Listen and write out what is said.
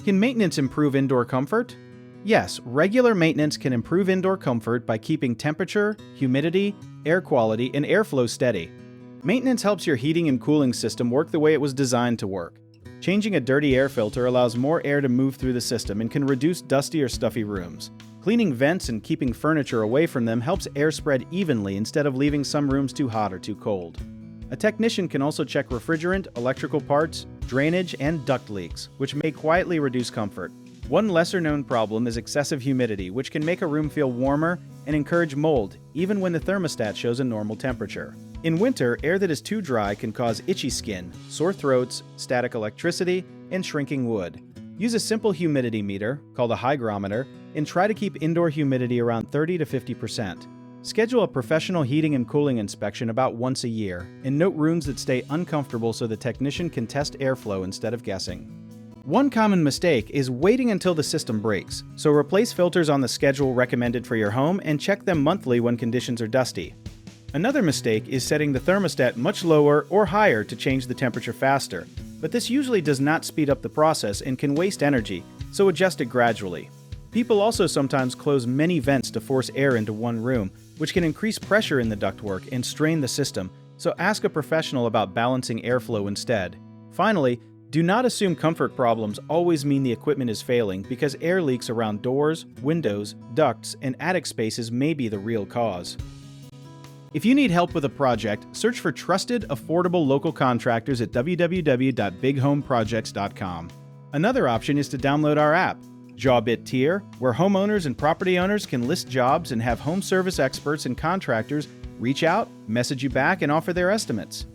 Can maintenance improve indoor comfort? Yes, regular maintenance can improve indoor comfort by keeping temperature, humidity, air quality, and airflow steady. Maintenance helps your heating and cooling system work the way it was designed to work. Changing a dirty air filter allows more air to move through the system and can reduce dusty or stuffy rooms. Cleaning vents and keeping furniture away from them helps air spread evenly instead of leaving some rooms too hot or too cold. A technician can also check refrigerant, electrical parts, drainage, and duct leaks, which may quietly reduce comfort. One lesser-known problem is excessive humidity, which can make a room feel warmer and encourage mold, even when the thermostat shows a normal temperature. In winter, air that is too dry can cause itchy skin, sore throats, static electricity, and shrinking wood. Use a simple humidity meter, called a hygrometer, and try to keep indoor humidity around 30 to 50%. Schedule a professional heating and cooling inspection about once a year, and note rooms that stay uncomfortable so the technician can test airflow instead of guessing. One common mistake is waiting until the system breaks, so replace filters on the schedule recommended for your home and check them monthly when conditions are dusty. Another mistake is setting the thermostat much lower or higher to change the temperature faster, but this usually does not speed up the process and can waste energy, so adjust it gradually. People also sometimes close many vents to force air into one room, which can increase pressure in the ductwork and strain the system, so ask a professional about balancing airflow instead. Finally, do not assume comfort problems always mean the equipment is failing, because air leaks around doors, windows, ducts, and attic spaces may be the real cause. If you need help with a project, search for trusted, affordable local contractors at www.bighomeprojects.com. Another option is to download our app, Jobit Tier, where homeowners and property owners can list jobs and have home service experts and contractors reach out, message you back, and offer their estimates.